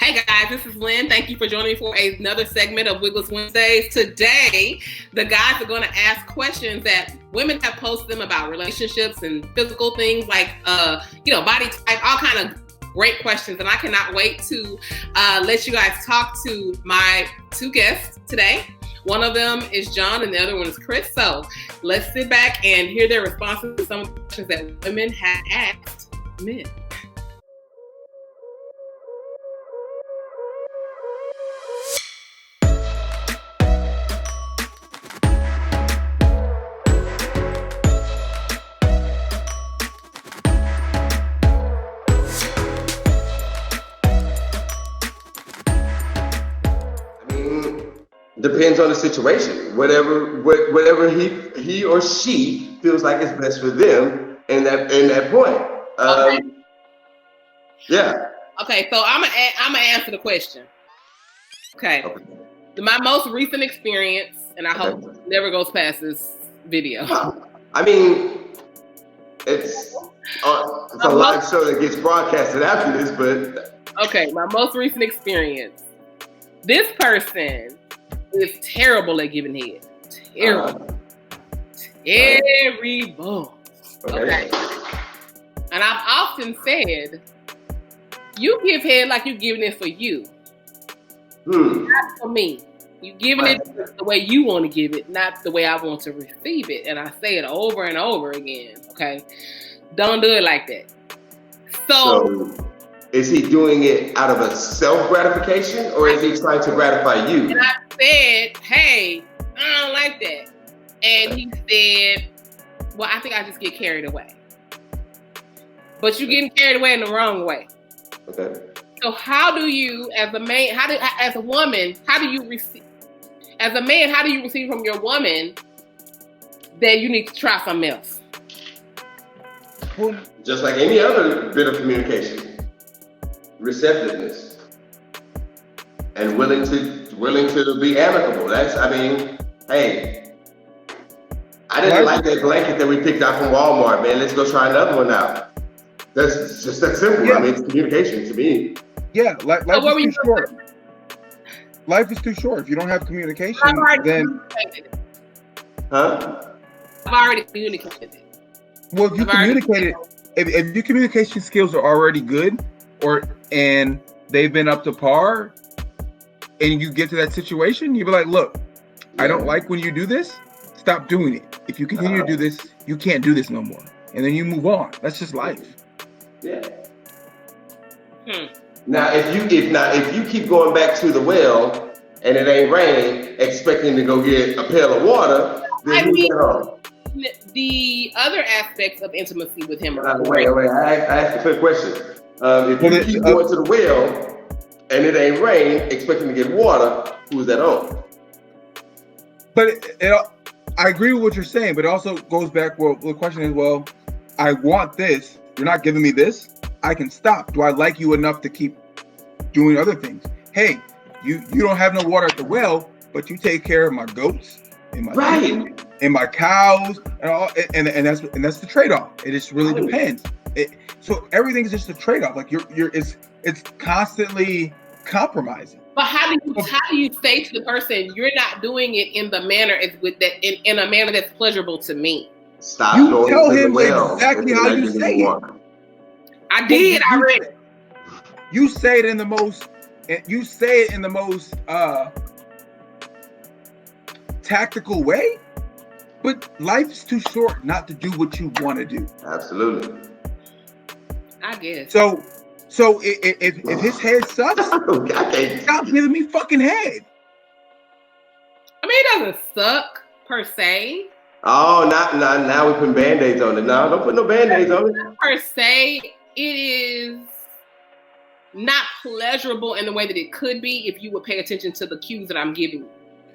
Hey guys, this is Lynn. Thank you for joining me for another segment of Wigless Wednesdays. Today, the guys are going to ask questions that women have posted them about relationships and physical things like, body type, all kind of great questions. And I cannot wait to let you guys talk to my two guests today. One of them is John and the other one is Chris. So let's sit back and hear their responses to some of the questions that women have asked men. Depends on the situation. Whatever he or she feels like is best for them in that point. Okay. Yeah. Okay, so I'm gonna answer the question. Okay. My most recent experience, and I hope it never goes past this video. I mean, it's a live show that gets broadcasted after this, but okay, my most recent experience. This person is terrible at giving head. Terrible. Terrible. Okay. And I've often said, you give head like you're giving it for you. Not for me. You giving it the way you want to give it, not the way I want to receive it. And I say it over and over again. Okay. Don't do it like that. So is he doing it out of a self-gratification or is he trying to gratify you? And I said, hey, I don't like that. And he said, well, I think I just get carried away. But you're getting carried away in the wrong way. Okay. So how do you, as a man, as a woman, how do you receive, as a man, how do you receive from your woman that you need to try something else? Just like any other bit of communication. Receptiveness and willing to be amicable. Hey, I didn't like that blanket that we picked out from Walmart, man. Let's go try another one out. That's just that simple. Yeah. I mean, it's communication to me. Yeah, life is too short. Life is too short. If you don't have communication, then I've already communicated. Well, if you communicated, if your communication skills are already good, and they've been up to par, and you get to that situation, you be like, look, I don't like when you do this. Stop doing it. If you continue to do this, you can't do this no more. And then you move on. That's just life. Yeah. Now, if you keep going back to the well and it ain't raining, expecting to go get a pail of water, then the other aspects of intimacy with him are wait. I asked a quick question. If you keep going to the well and it ain't rain, expecting to get water, who's that on? But I agree with what you're saying, but it also goes back. Well, the question is, well, I want this. You're not giving me this. I can stop. Do I like you enough to keep doing other things? Hey, you don't have no water at the well, but you take care of my goats and my chicken and my cows and all, and that's the trade-off. It just really depends. So everything's just a trade-off. Like it's constantly compromising. But how do you say to the person, you're not doing it in the manner in a manner that's pleasurable to me? Stop. You tell him exactly how you say it. I did. I read it. You say it in the most. You say it in the most tactical way. But life is too short not to do what you want to do. Absolutely. I guess. So if his head sucks, stop giving me fucking head. I mean, it doesn't suck per se. Oh, now we put Band-Aids on it. No, don't put no Band-Aids on it. Per se, it is not pleasurable in the way that it could be if you would pay attention to the cues that I'm giving you.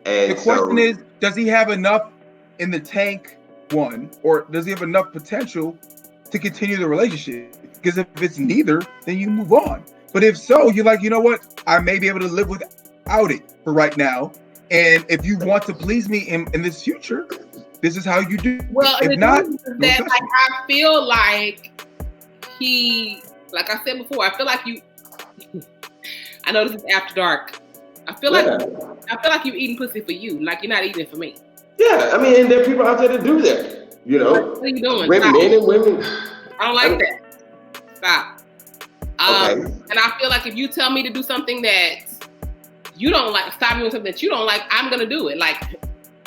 And the question is, does he have enough in the tank, one, or does he have enough potential to continue the relationship? Because if it's neither, then you move on. But if so, you're like, you know what? I may be able to live without it for right now. And if you want to please me in this future, this is how you do. Well, if not, that like, I feel like like I said before, I feel like I know this is after dark. I feel like you're eating pussy for you, like you're not eating it for me. Yeah, I mean, and there are people out there that do that. You know, what are you doing? Men and women. I don't like that. Stop. Okay. And I feel like if you tell me to do something that you don't like, stop doing something that you don't like, I'm gonna do it. Like,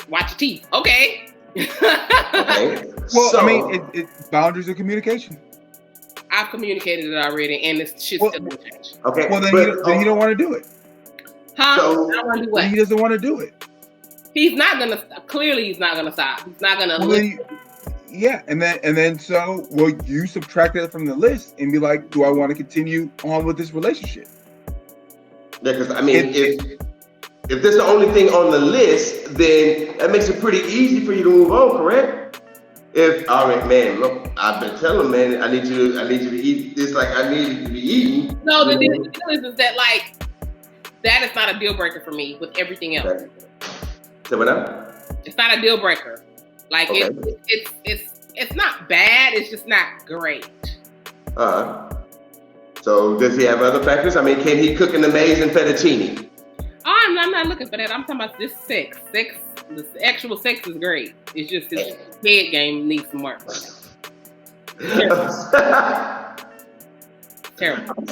watch your teeth. Okay. Okay. Well, I mean, it's boundaries of communication. I've communicated it already, and this shit still didn't change. Okay. Well, then you don't want to do it. Huh? So, I don't want to do what? He doesn't want to do it. He's not gonna. Clearly, he's not gonna stop. He's not gonna. Yeah, and then so will you subtract that from the list and be like, do I want to continue on with this relationship? Yeah, because I mean, if that's the only thing on the list, then that makes it pretty easy for you to move on, correct? All right, man, look, I've been telling, man, I need you to eat this like I need you to be eating. No, the deal is that like that is not a deal breaker for me with everything else. Okay. So what now? It's not a deal breaker. Like okay. it's not bad. It's just not great. So does he have other factors? I mean, can he cook an amazing fettuccine? Oh, I'm not looking for that. I'm talking about this sex. The actual sex is great. It's just his head game needs some work. Terrible.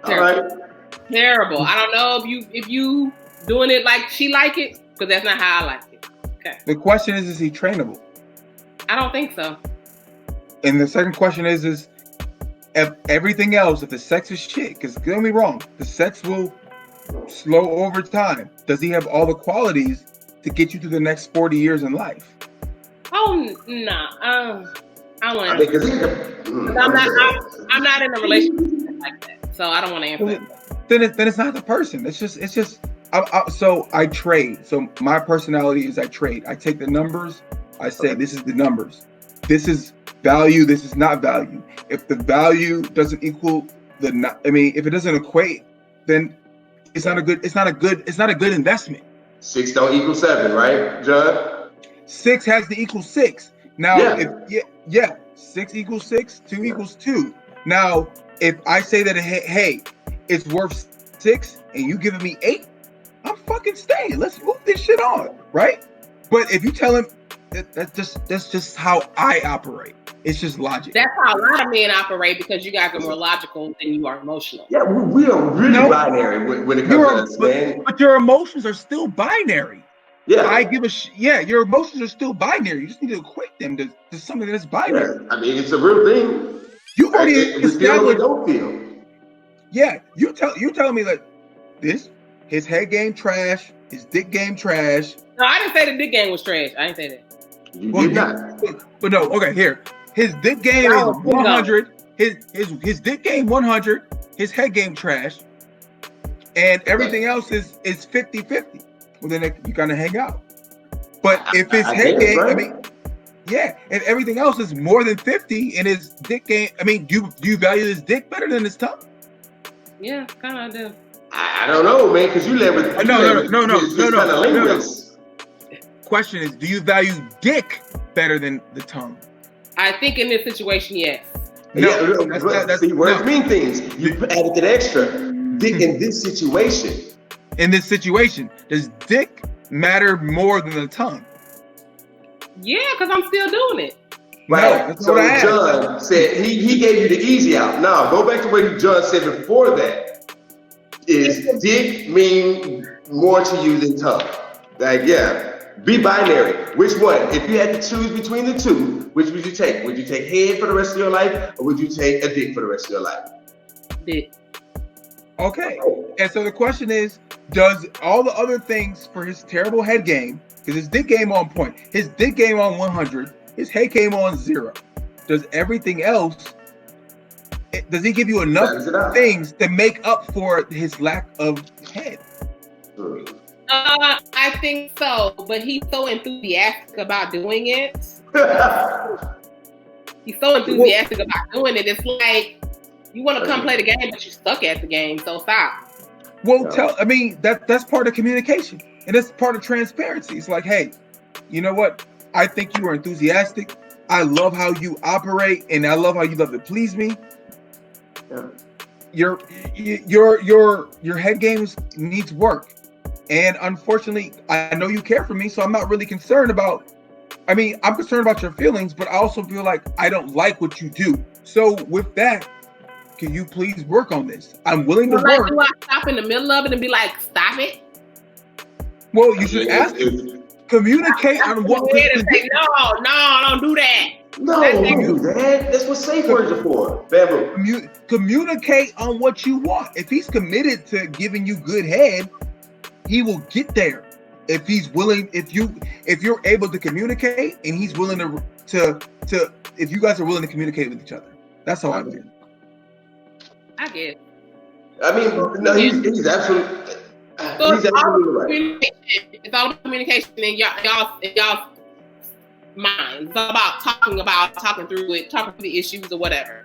All right. Terrible. I don't know if you doing it like she like it, because that's not how I like it. Okay. The question is he trainable? I don't think so. And the second question is if everything else, if the sex is shit, because don't get me wrong, the sex will slow over time. Does he have all the qualities to get you through the next 40 years in life? Oh no. I want to. I'm not in a relationship like that, so I don't want to answer that. Then it's not the person. It's just. So I trade. So my personality is I trade. I take the numbers. I say this is the numbers. This is value. This is not value. If the value doesn't equal if it doesn't equate, then it's not a good investment. 6 don't equal 7, right, John? 6 has to equal 6. Now, 6 equals 6, 2 equals 2. Now, if I say that, hey, it's worth 6, and you giving me 8, I'm fucking staying. Let's move this shit on, right? But if you tell him that's just how I operate. It's just logic. That's how a lot of men operate, because you guys are more logical than you are emotional. Yeah, we are really binary when it comes to us, man. But your emotions are still binary. Yeah. Your emotions are still binary. You just need to equate them to something that's binary. Yeah. I mean, it's a real thing. You've already established. Don't feel. Yeah, you're telling me that his head game trash, his dick game trash. No, I didn't say the dick game was trash. I didn't say that. You did not. But no, okay, here. His dick game is 100. His dick game 100. His head game trash. And everything else is 50-50. Well, then you kind of hang out. But if his head game, if everything else is more than 50 and his dick game, do you value his dick better than his tongue? Yeah, kind of do. I don't know, man, because you live with no. Question is, do you value dick better than the tongue? I think in this situation, yes. Words mean things. You added that extra. Dick in this situation. In this situation, does dick matter more than the tongue? Yeah, because I'm still doing it. Right. No, so John said he gave you the easy out. Now go back to what John said before that. Is dick mean more to you than tongue? Like, be binary. Which one? If you had to choose between the two, which would you take? Would you take head for the rest of your life, or would you take a dick for the rest of your life? Dick. Okay. And so the question is, does all the other things for his terrible head game, because his dick game on point, his dick game on 100, his head game on 0, does everything else, does he give you enough things to make up for his lack of head? I think so, but he's so enthusiastic about doing it. He's so enthusiastic about doing it. It's like, you want to come play the game, but you suck at the game, so stop. Well, that's part of communication, and that's part of transparency. It's like, hey, you know what? I think you are enthusiastic. I love how you operate, and I love how you love to please me. Yeah. your head games needs work. And unfortunately, I know you care for me, so I'm not really concerned about. I mean, I'm concerned about your feelings, but I also feel like I don't like what you do. So with that, can you please work on this? I'm willing to work. Do I stop in the middle of it and be like, stop it? Well, you should ask him. Communicate on what. Say, no, don't do that. No, don't do that. That's what safe words are for. Bamboo. Communicate on what you want. If he's committed to giving you good head, he will get there. If he's willing, if you're able to communicate and he's willing to if you guys are willing to communicate with each other. That's how I feel. I guess. I mean, no, he's absolutely. So he's absolutely right. It's all about communication in y'all's minds. It's all about talking through it, talking through the issues or whatever.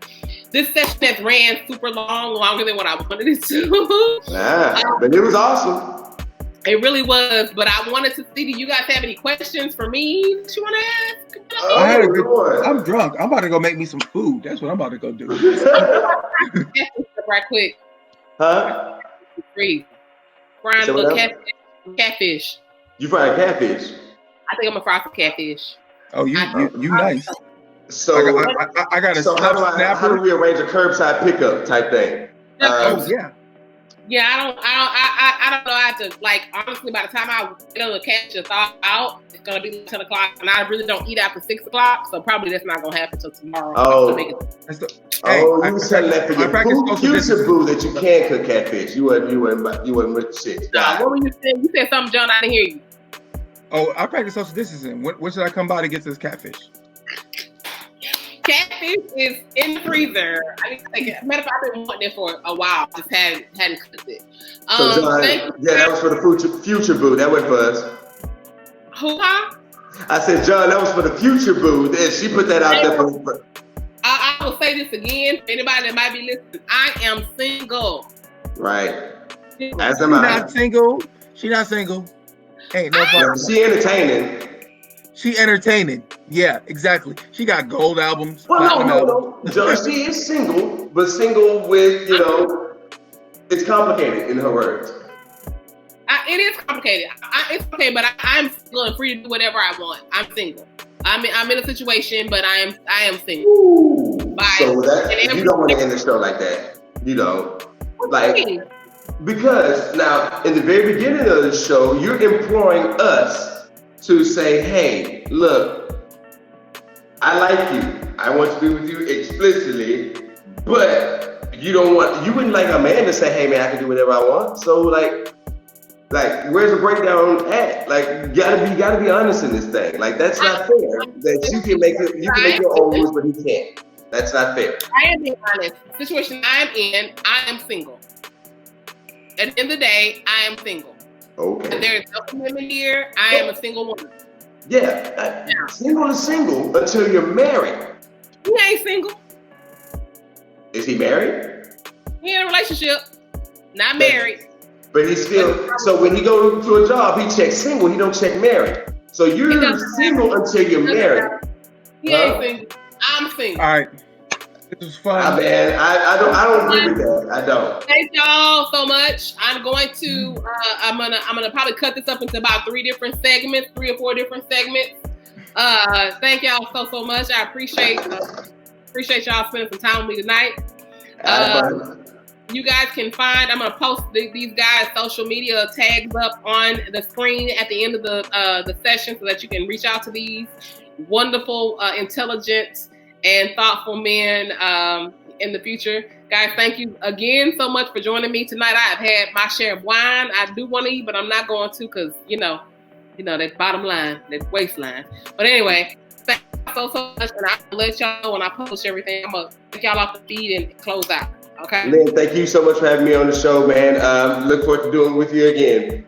This session has ran super long, longer than what I wanted it to. But it was awesome. It really was, but I wanted to see, do you guys have any questions for me that you want to ask? I'm drunk. I'm about to go make me some food. That's what I'm about to go do. Right quick. Huh? Free. Frying a little catfish. You frying catfish? I think I'm gonna fry some catfish. Oh, you nice. So I got a how do we arrange a curbside pickup type thing? Yeah, I don't know. I have to, honestly, by the time I get on the catch a thought out, it's going to be 10 o'clock, and I really don't eat after 6 o'clock, so probably that's not going to happen until tomorrow. You was telling that for your future boo that you can cook catfish. You wasn't with shit. What were you saying? You said something, John, I didn't hear you. Oh, I practice social distancing. When should I come by to get this catfish? Catfish is in the freezer. I need to take it. Matter of fact, I've been wanting it for a while. Just hadn't cooked it. So John, that was for the future boo. That went for us. Who? Huh? I said, John, that was for the future boo. She put that out there for. I will say this again for anybody that might be listening. I am single. Right. As am I. She not single. Ain't no problem. She entertaining. She entertaining. Yeah, exactly. She got gold albums. Well, no. She is single, but single with, it's complicated in her words. It is complicated. It's okay, but I'm single and free to do whatever I want. I'm single. I'm in a situation, but I am single. Ooh. So you don't want to end the show like that. Because now in the very beginning of the show, you're imploring us to say, hey, look, I like you. I want to be with you explicitly, but you wouldn't like a man to say, hey man, I can do whatever I want. So like where's the breakdown at? You gotta be honest in this thing. That's not fair. That you can make your own rules, but he can't. That's not fair. I am being honest. The situation I'm in, I am single. At the end of the day, I am single. Okay. There is no commitment here. I am a single woman. Yeah. Single is single until you're married. He ain't single. Is he married? He in a relationship. Not married. But he's still, so when he go to a job, he checks single, he don't check married. So you're single until you're married. He ain't single. I'm single. All right. This was fun. Man, I don't agree with that. I don't. Thank y'all so much. I'm going to I'm gonna probably cut this up into about 3 or 4 different segments. Thank y'all so much. I appreciate y'all spending some time with me tonight. You guys can find, I'm gonna post these guys' social media tags up on the screen at the end of the session so that you can reach out to these wonderful, intelligent, and thoughtful men in the future. Guys, thank you again so much for joining me tonight. I have had my share of wine. I do want to eat, but I'm not going to because, that bottom line, that waistline. But anyway, thank you so much, and I'll let y'all know when I publish everything. I'm going to take y'all off the feed and close out. Okay. Lynn, thank you so much for having me on the show, man. Look forward to doing it with you again.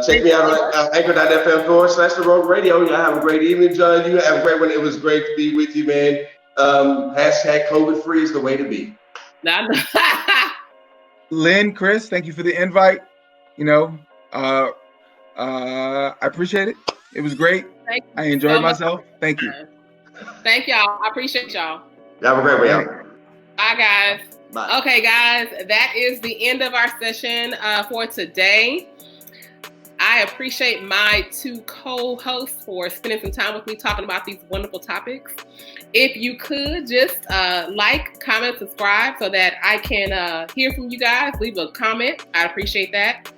Check me out on anchor.fm/The Rogue Radio. Y'all have a great evening, John. You have a great one. It was great to be with you, man. Hashtag COVID free is the way to be. Lynn, Chris, thank you for the invite. I appreciate it. It was great. I enjoyed myself. Thank you. Thank y'all. I appreciate y'all. Have a great one, y'all. Bye, guys. Bye. Okay, guys, that is the end of our session for today. I appreciate my two co-hosts for spending some time with me talking about these wonderful topics. If you could just like, comment, subscribe so that I can hear from you guys. Leave a comment. I appreciate that.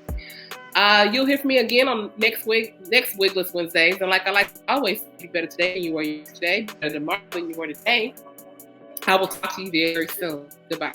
You'll hear from me again on next Wigless Wednesdays. And like I like to always be better today than you were yesterday, better tomorrow than you were today. I will talk to you very soon. Goodbye.